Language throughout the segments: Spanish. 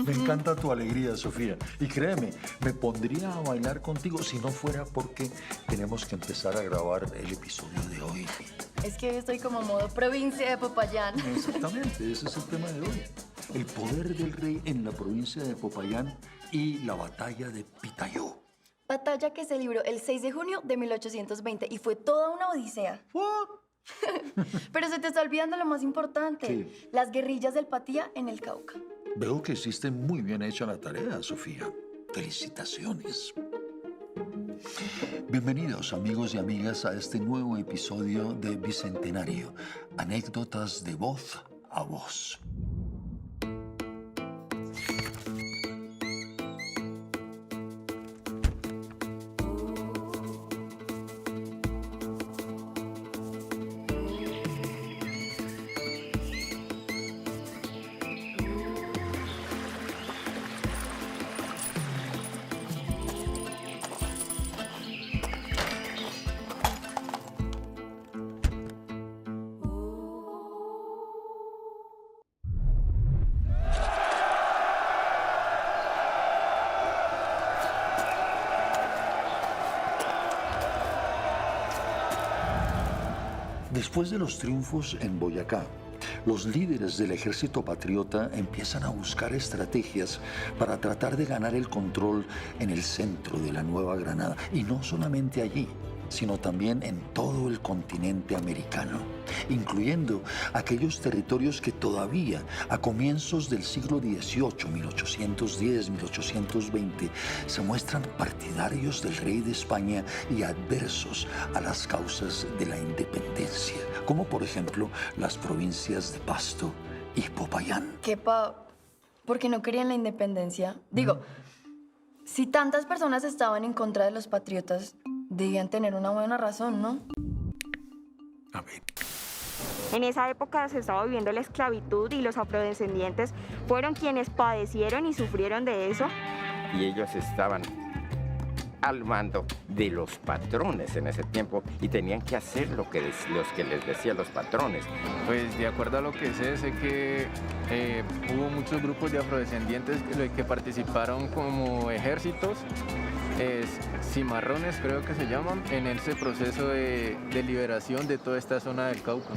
Me encanta tu alegría, Sofía. Y créeme, me pondría a bailar contigo si no fuera porque tenemos que empezar a grabar el episodio de hoy. Es que hoy estoy como modo provincia de Popayán. Exactamente, ese es el tema de hoy. El poder del rey en la provincia de Popayán y la batalla de Pitayó. Batalla que se libró el 6 de junio de 1820 y fue toda una odisea. What? Pero se te está olvidando lo más importante. ¿Qué? Las guerrillas del Patía en el Cauca. Veo que hiciste muy bien hecha la tarea, Sofía. Felicitaciones. Bienvenidos, amigos y amigas, a este nuevo episodio de Bicentenario. Anécdotas de voz a voz. Después de los triunfos en Boyacá, los líderes del ejército patriota empiezan a buscar estrategias para tratar de ganar el control en el centro de la Nueva Granada. Y no solamente allí, sino también en todo el continente americano, incluyendo aquellos territorios que todavía a comienzos del siglo XVIII, 1810, 1820, se muestran partidarios del rey de España y adversos a las causas de la independencia, como por ejemplo las provincias de Pasto y Popayán. ¿Por qué no querían la independencia? Digo, si tantas personas estaban en contra de los patriotas, debían tener una buena razón, ¿no? A ver. En esa época se estaba viviendo la esclavitud y los afrodescendientes fueron quienes padecieron y sufrieron de eso. Y ellos estaban al mando de los patrones en ese tiempo y tenían que hacer los que les decían los patrones. Pues de acuerdo a lo que sé que hubo muchos grupos de afrodescendientes que participaron como ejércitos, cimarrones creo que se llaman, en ese proceso de liberación de toda esta zona del Cauca.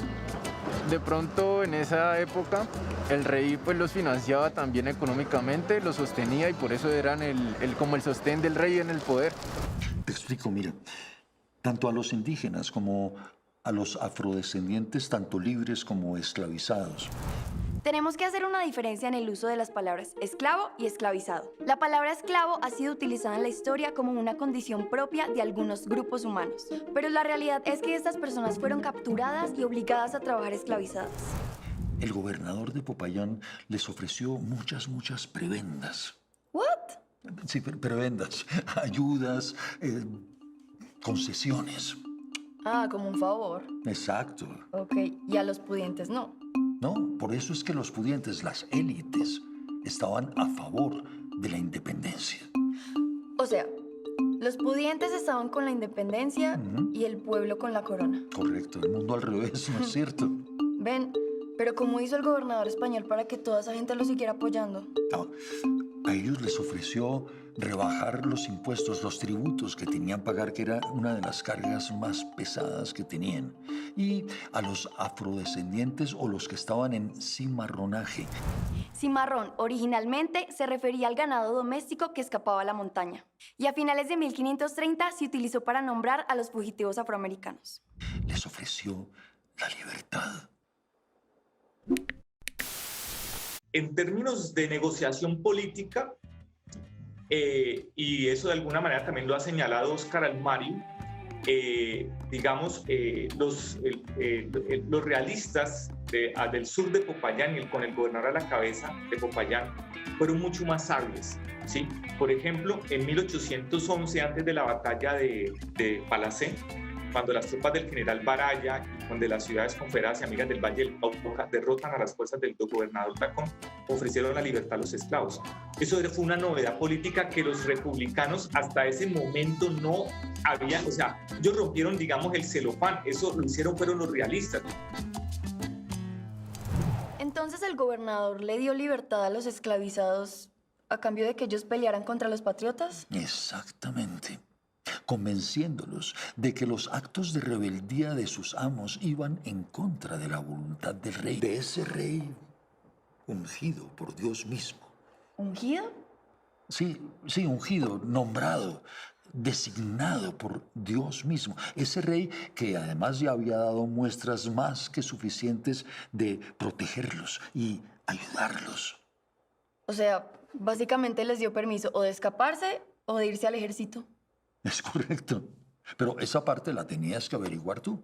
De pronto en esa época el rey pues los financiaba también económicamente, los sostenía y por eso eran como el sostén del rey en el poder. Te explico, mira, tanto a los indígenas como a los afrodescendientes, tanto libres como esclavizados. Tenemos que hacer una diferencia en el uso de las palabras esclavo y esclavizado. La palabra esclavo ha sido utilizada en la historia como una condición propia de algunos grupos humanos, pero la realidad es que estas personas fueron capturadas y obligadas a trabajar esclavizadas. El gobernador de Popayán les ofreció muchas prebendas. ¿What? Sí, prebendas, ayudas, concesiones. Ah, como un favor. Exacto. Ok, y a los pudientes no. No, por eso es que los pudientes, las élites, estaban a favor de la independencia. O sea, los pudientes estaban con la independencia y el pueblo con la corona. Correcto, el mundo al revés, ¿no es cierto? Ven, pero ¿cómo hizo el gobernador español para que toda esa gente lo siguiera apoyando? No, a ellos les ofreció rebajar los impuestos, los tributos que tenían que pagar, que era una de las cargas más pesadas que tenían. Y a los afrodescendientes o los que estaban en cimarronaje. Cimarrón originalmente se refería al ganado doméstico que escapaba a la montaña. Y a finales de 1530 se utilizó para nombrar a los fugitivos afroamericanos. Les ofreció la libertad. En términos de negociación política, y eso de alguna manera también lo ha señalado Óscar Almario, los realistas del sur de Popayán y con el gobernador a la cabeza de Popayán fueron mucho más sabios, ¿sí? Por ejemplo, en 1811, antes de la batalla de Palacé, cuando las tropas del general Baraya y de las ciudades confederadas y amigas del Valle del Cauca derrotan a las fuerzas del gobernador Tacón, ofrecieron la libertad a los esclavos. Eso fue una novedad política que los republicanos hasta ese momento no habían, o sea, ellos rompieron, digamos, el celofán, eso lo hicieron fueron los realistas. Entonces el gobernador le dio libertad a los esclavizados a cambio de que ellos pelearan contra los patriotas. Exactamente. Convenciéndolos de que los actos de rebeldía de sus amos iban en contra de la voluntad del rey. De ese rey ungido por Dios mismo. ¿Ungido? Sí, ungido, nombrado, designado por Dios mismo. Ese rey que además ya había dado muestras más que suficientes de protegerlos y ayudarlos. O sea, básicamente les dio permiso o de escaparse o de irse al ejército. Es correcto. Pero esa parte la tenías que averiguar tú.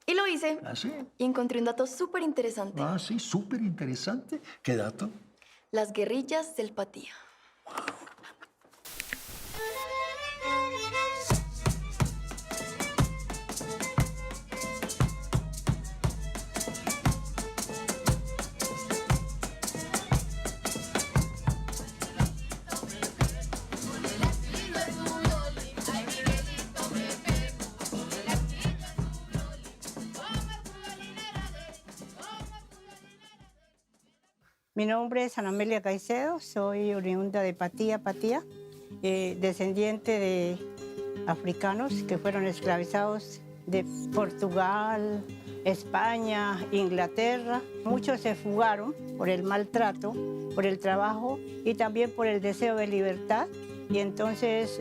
Y lo hice. ¿Ah, sí? Y encontré un dato súper interesante. Ah, sí, súper interesante. ¿Qué dato? Las guerrillas del Patía. Mi nombre es Ana Amelia Caicedo, soy oriunda de Patía, descendiente de africanos que fueron esclavizados de Portugal, España, Inglaterra. Muchos se fugaron por el maltrato, por el trabajo y también por el deseo de libertad. Y entonces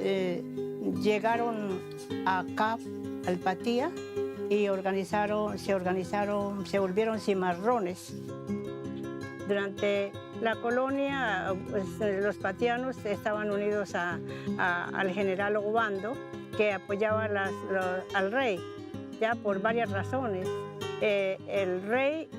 llegaron acá, al Patía, y se volvieron cimarrones. Durante la colonia, pues, los patianos estaban unidos al general Obando, que apoyaba al rey, ya por varias razones. El rey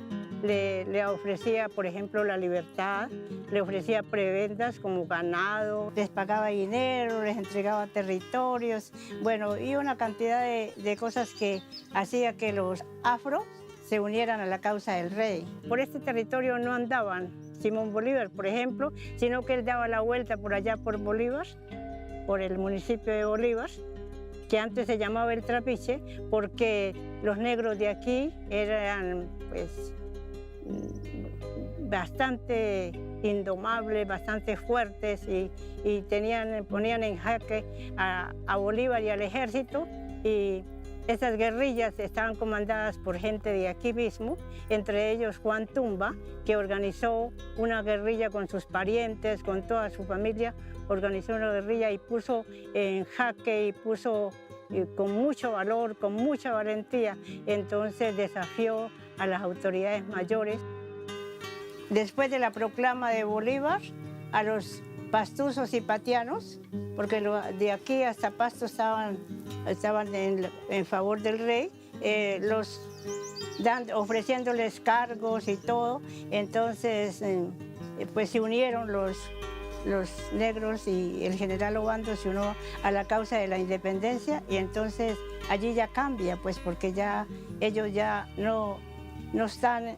le ofrecía, por ejemplo, la libertad, le ofrecía prebendas como ganado, les pagaba dinero, les entregaba territorios, bueno, y una cantidad de cosas que hacía que los afros se unieran a la causa del rey. Por este territorio no andaban Simón Bolívar, por ejemplo, sino que él daba la vuelta por allá por Bolívar, por el municipio de Bolívar, que antes se llamaba El Trapiche, porque los negros de aquí eran pues bastante indomables, bastante fuertes y ponían en jaque a Bolívar y al ejército, y esas guerrillas estaban comandadas por gente de aquí mismo, entre ellos Juan Tumba, que organizó una guerrilla con sus parientes, con toda su familia, organizó una guerrilla y puso en jaque y puso con mucho valor, con mucha valentía, entonces desafió a las autoridades mayores. Después de la proclama de Bolívar, a los pastuzos y patianos, porque de aquí hasta Pasto estaban en favor del rey, ofreciéndoles cargos y todo. Entonces, pues se unieron los negros y el general Obando se unió a la causa de la independencia, y entonces allí ya cambia, pues porque ya ellos ya no están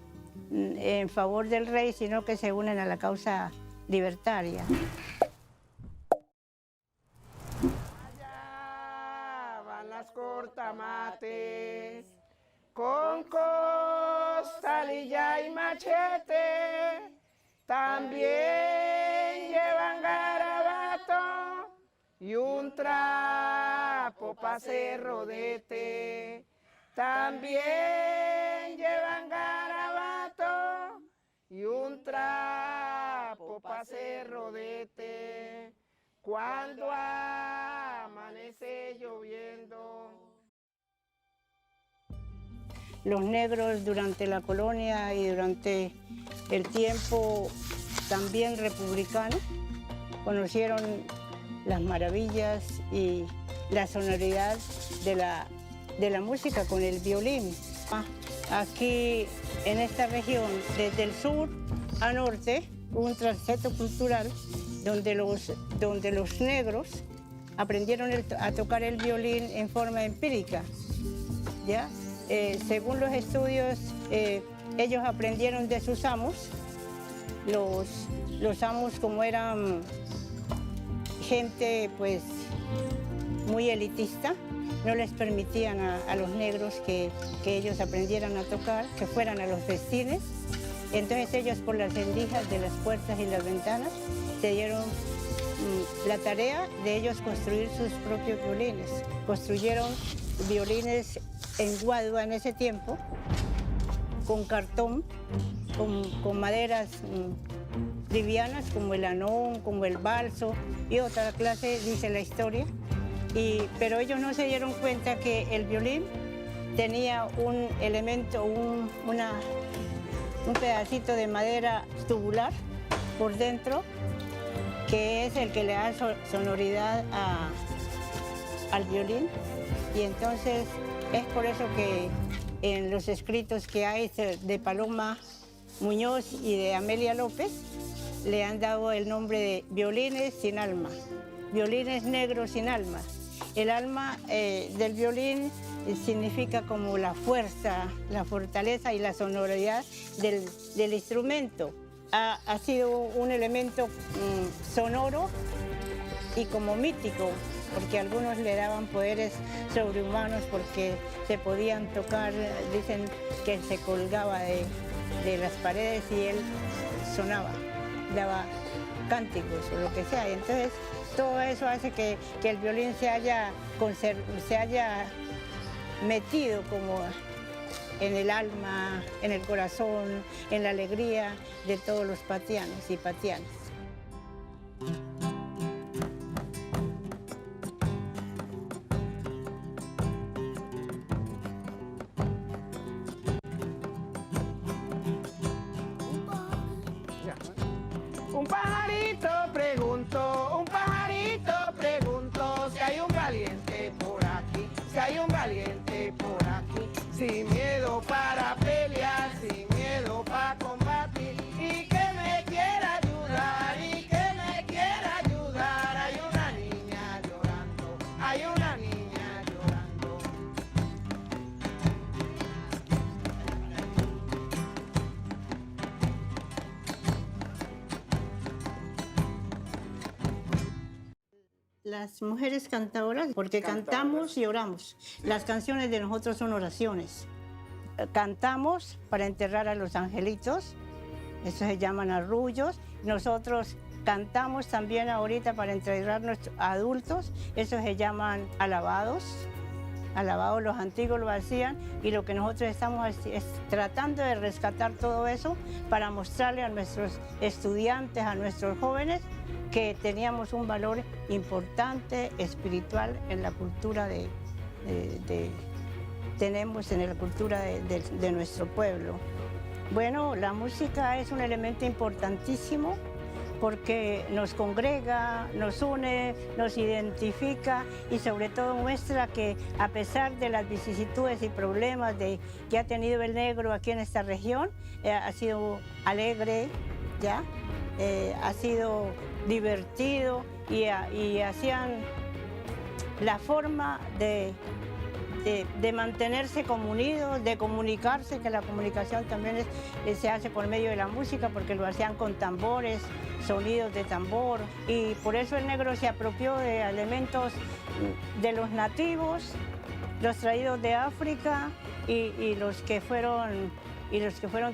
en favor del rey, sino que se unen a la causa libertaria. Allá van las cortamates con costalilla y machete, también llevan garabato y un trapo pa' hacer rodete, también llevan garabato y un trapo pa' hacer rodete, cuando amanece lloviendo. Los negros durante la colonia y durante el tiempo también republicano conocieron las maravillas y la sonoridad de la música con el violín. Aquí en esta región, desde el sur a norte, hubo un trasceso cultural donde los negros aprendieron a tocar el violín en forma empírica, ¿ya? Según los estudios, ellos aprendieron de sus amos. Los amos, como eran gente pues muy elitista, no les permitían a los negros que ellos aprendieran a tocar, que fueran a los festines, Entonces ellos por las rendijas de las puertas y las ventanas se dieron la tarea de ellos construir sus propios violines. Construyeron violines en guadua en ese tiempo, con cartón, con maderas livianas como el anón, como el balso y otra clase, dice la historia. Pero ellos no se dieron cuenta que el violín tenía un elemento, un pedacito de madera tubular por dentro, que es el que le da sonoridad al violín. Y entonces es por eso que en los escritos que hay de Paloma Muñoz y de Amelia López le han dado el nombre de violines sin alma, violines negros sin alma. El alma del violín significa como la fuerza, la fortaleza y la sonoridad del instrumento. Ha sido un elemento sonoro y como mítico, porque algunos le daban poderes sobrehumanos porque se podían tocar, dicen que se colgaba de las paredes y él sonaba, daba cánticos o lo que sea. Y entonces todo eso hace que el violín se haya metido como en el alma, en el corazón, en la alegría de todos los patianos y patianas. Un pajarito preguntó si hay un valiente por aquí, si hay un valiente por aquí, sin miedo para pelear, sin miedo para combatir, y que me quiera ayudar, y que me quiera ayudar. Hay una niña llorando, hay una niña llorando. Las mujeres cantadoras, porque cantamos y oramos. Las canciones de nosotros son oraciones. Cantamos para enterrar a los angelitos, eso se llaman arrullos. Nosotros cantamos también ahorita para enterrar a nuestros adultos, eso se llaman alabados. Alabados, los antiguos lo hacían, y lo que nosotros estamos es tratando de rescatar todo eso para mostrarle a nuestros estudiantes, a nuestros jóvenes, que teníamos un valor importante espiritual en la cultura tenemos en la cultura de nuestro pueblo. Bueno, la música es un elemento importantísimo porque nos congrega, nos une, nos identifica y sobre todo muestra que a pesar de las vicisitudes y problemas que ha tenido el negro aquí en esta región, ha sido alegre, ¿ya? Ha sido divertido y hacían la forma de mantenerse como unidos, de comunicarse, que la comunicación también se hace por medio de la música, porque lo hacían con tambores, sonidos de tambor, y por eso el negro se apropió de elementos de los nativos, los traídos de África y los que fueron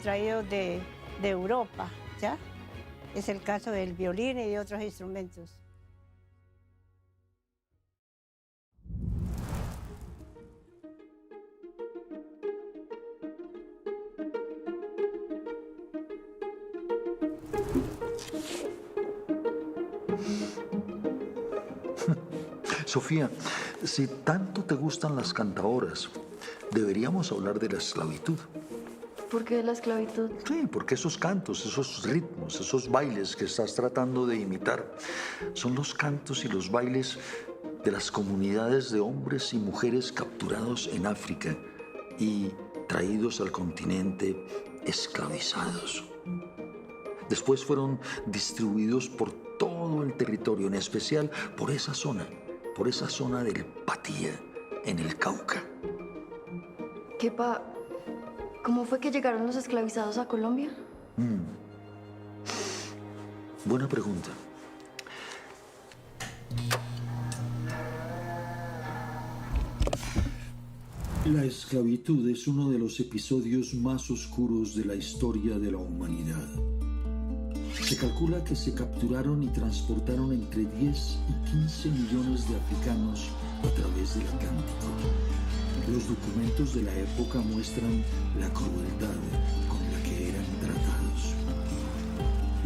traídos de Europa, ¿ya? Es el caso del violín y de otros instrumentos. Sofía, si tanto te gustan las cantaoras, deberíamos hablar de la esclavitud. ¿Por qué la esclavitud? Sí, porque esos cantos, esos ritmos, esos bailes que estás tratando de imitar, son los cantos y los bailes de las comunidades de hombres y mujeres capturados en África y traídos al continente esclavizados. Después fueron distribuidos por todo el territorio, en especial por esa zona del Patía, en el Cauca. Kepa, ¿cómo fue que llegaron los esclavizados a Colombia? Buena pregunta. La esclavitud es uno de los episodios más oscuros de la historia de la humanidad. Se calcula que se capturaron y transportaron entre 10 y 15 millones de africanos a través del Atlántico. Los documentos de la época muestran la crueldad con la que eran tratados.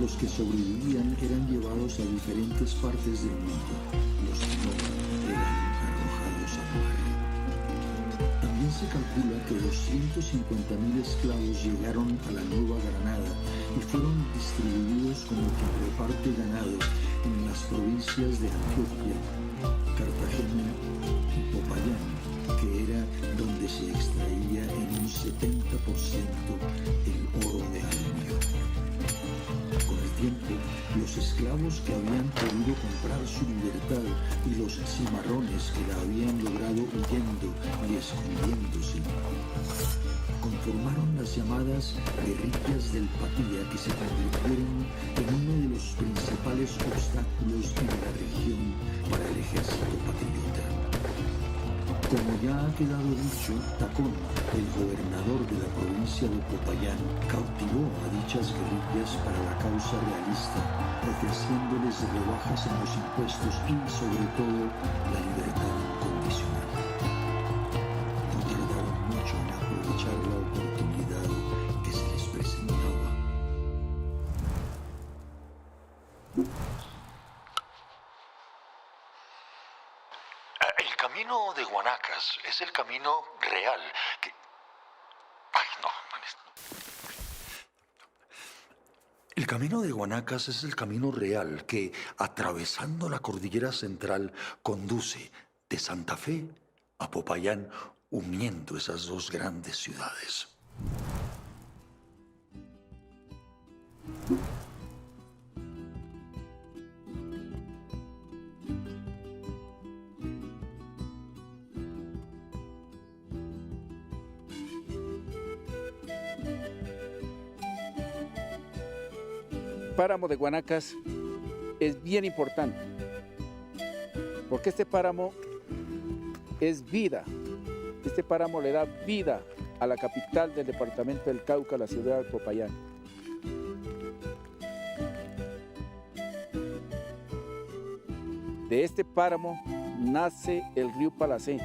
Los que sobrevivían eran llevados a diferentes partes del mundo. Los que no eran arrojados al mar. También se calcula que 250.000 esclavos llegaron a la Nueva Granada y fueron distribuidos como quien reparte ganado en las provincias de Antioquia, Cartagena y Popayán, que era donde se extraía en un 70% el oro de Alemania. Con el tiempo, los esclavos que habían podido comprar su libertad y los cimarrones que la habían logrado huyendo y escondiéndose, conformaron las llamadas guerrillas del Patía, que se convirtieron en uno de los principales obstáculos en la región para el ejército patriota. Como ya ha quedado dicho, Tacón, el gobernador de la provincia de Popayán, cautivó a dichas guerrillas para la causa realista, ofreciéndoles rebajas en los impuestos y, sobre todo, la libertad incondicional. No tardaron mucho en aprovechar la oportunidad que se les presentaba. El camino de Guanacas es el camino real que... Ay, no. El camino de Guanacas es el camino real que, atravesando la cordillera central, conduce de Santa Fe a Popayán, uniendo esas dos grandes ciudades. Páramo de Guanacas es bien importante, porque este páramo es vida. Este páramo le da vida a la capital del departamento del Cauca, la ciudad de Popayán. De este páramo nace el río Palacé,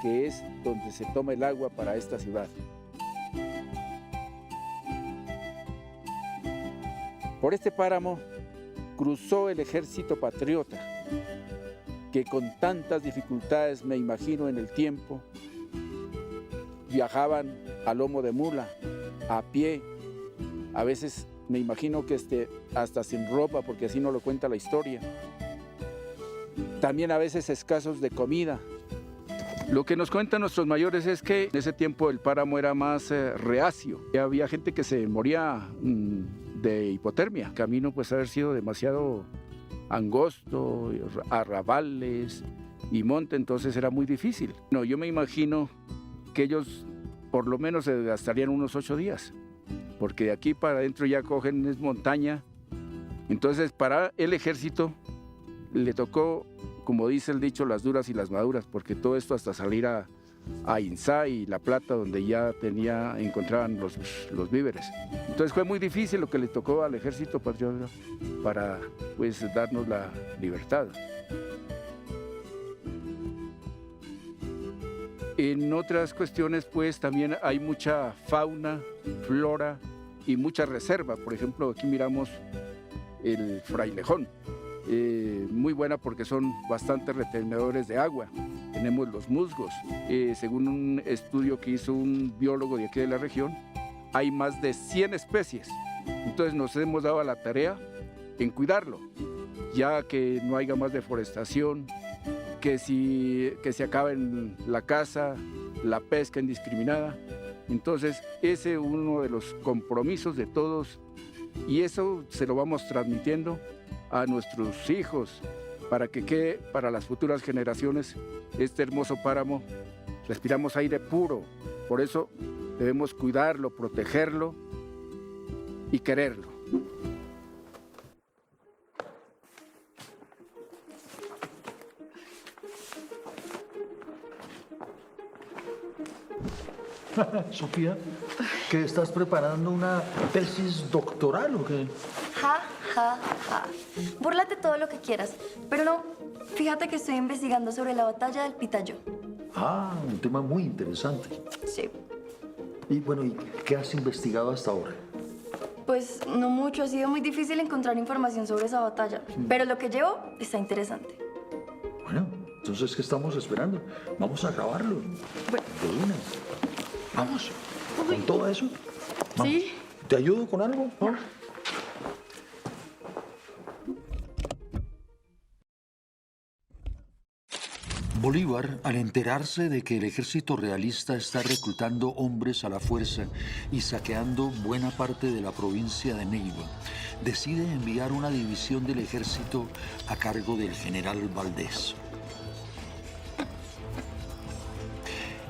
que es donde se toma el agua para esta ciudad. Por este páramo cruzó el ejército patriota, que con tantas dificultades, me imagino en el tiempo, viajaban a lomo de mula, a pie, a veces me imagino que hasta sin ropa, porque así no lo cuenta la historia. También a veces escasos de comida. Lo que nos cuentan nuestros mayores es que en ese tiempo el páramo era más reacio. Había gente que se moría de hipotermia. El camino pues haber sido demasiado angosto, arrabales y monte, entonces era muy difícil. No, yo me imagino que ellos por lo menos se gastarían unos 8 días, porque de aquí para adentro ya cogen es montaña. Entonces para el ejército le tocó, como dice el dicho, las duras y las maduras, porque todo esto hasta salir a Insá y La Plata, donde ya encontraban los víveres. Entonces fue muy difícil lo que le tocó al ejército patriota para pues darnos la libertad. En otras cuestiones pues también hay mucha fauna, flora y mucha reserva. Por ejemplo, aquí miramos el frailejón. Muy buena porque son bastante retenedores de agua. Tenemos los musgos. Según un estudio que hizo un biólogo de aquí de la región, hay más de 100 especies. Entonces nos hemos dado a la tarea en cuidarlo, ya que no haya más deforestación, que se acabe la caza, la pesca indiscriminada. Entonces ese es uno de los compromisos de todos, y eso se lo vamos transmitiendo a nuestros hijos, para que quede para las futuras generaciones este hermoso páramo. Respiramos aire puro, por eso debemos cuidarlo, protegerlo y quererlo. Sofía, ¿que estás preparando una tesis doctoral o qué? Ja, ja, ja. Búrlate todo lo que quieras, pero no, fíjate que estoy investigando sobre la batalla del Pitayó. Ah, un tema muy interesante. Sí. Y bueno, ¿y qué has investigado hasta ahora? Pues no mucho, ha sido muy difícil encontrar información sobre esa batalla, pero lo que llevo está interesante. Bueno, entonces, ¿qué estamos esperando? Vamos a grabarlo. Bueno. De una. Vamos. ¿Con todo eso? Vamos. Sí. ¿Te ayudo con algo? ¿No? Bolívar, al enterarse de que el ejército realista está reclutando hombres a la fuerza y saqueando buena parte de la provincia de Neiva, decide enviar una división del ejército a cargo del general Valdés.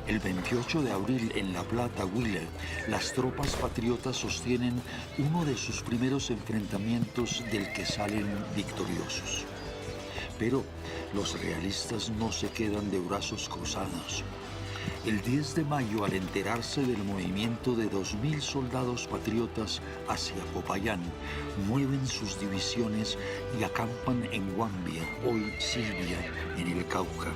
El 28 de abril, en La Plata, Huila, las tropas patriotas sostienen uno de sus primeros enfrentamientos del que salen victoriosos. Pero los realistas no se quedan de brazos cruzados. El 10 de mayo, al enterarse del movimiento de 2.000 soldados patriotas hacia Popayán, mueven sus divisiones y acampan en Guambia, hoy Silvia, en el Cauca.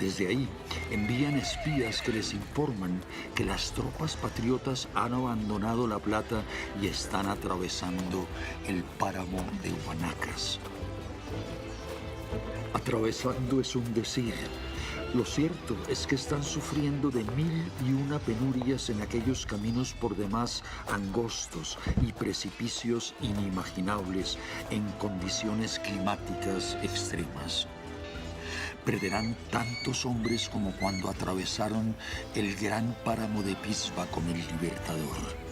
Desde ahí, envían espías que les informan que las tropas patriotas han abandonado La Plata y están atravesando el páramo de Huanacas. Atravesando es un decir. Lo cierto es que están sufriendo de 1001 penurias en aquellos caminos por demás angostos y precipicios inimaginables en condiciones climáticas extremas. Perderán tantos hombres como cuando atravesaron el gran páramo de Pisba con el Libertador.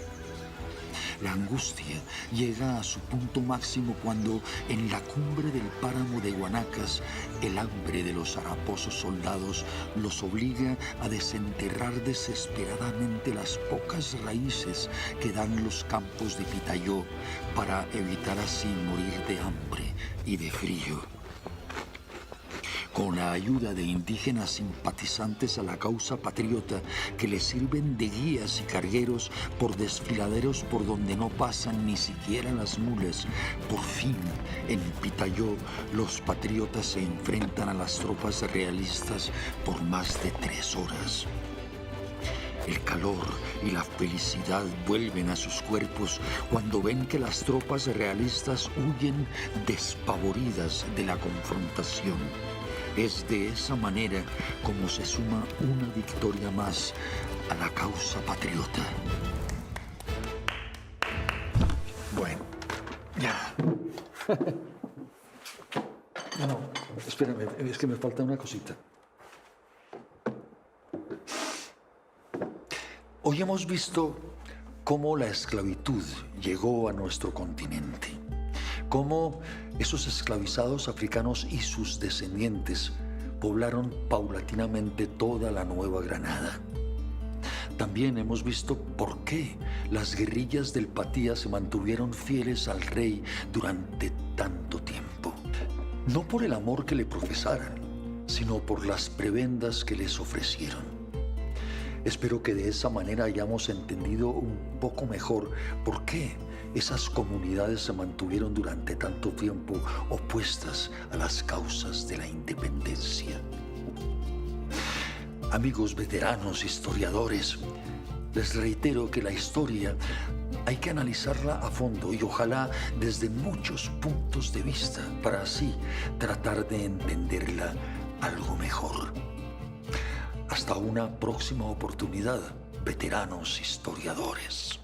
La angustia llega a su punto máximo cuando, en la cumbre del páramo de Huanacas, el hambre de los haraposos soldados los obliga a desenterrar desesperadamente las pocas raíces que dan los campos de Pitayó para evitar así morir de hambre y de frío. Con la ayuda de indígenas simpatizantes a la causa patriota que les sirven de guías y cargueros por desfiladeros por donde no pasan ni siquiera las mulas, por fin, en Pitayó, los patriotas se enfrentan a las tropas realistas por más de 3 horas. El calor y la felicidad vuelven a sus cuerpos cuando ven que las tropas realistas huyen despavoridas de la confrontación. Es de esa manera como se suma una victoria más a la causa patriota. Bueno, ya. No, espérame, es que me falta una cosita. Hoy hemos visto cómo la esclavitud llegó a nuestro continente, cómo esos esclavizados africanos y sus descendientes poblaron paulatinamente toda la Nueva Granada. También hemos visto por qué las guerrillas del Patía se mantuvieron fieles al rey durante tanto tiempo. No por el amor que le profesaran, sino por las prebendas que les ofrecieron. Espero que de esa manera hayamos entendido un poco mejor por qué esas comunidades se mantuvieron durante tanto tiempo opuestas a las causas de la independencia. Amigos veteranos, historiadores, les reitero que la historia hay que analizarla a fondo y ojalá desde muchos puntos de vista para así tratar de entenderla algo mejor. Hasta una próxima oportunidad, veteranos historiadores.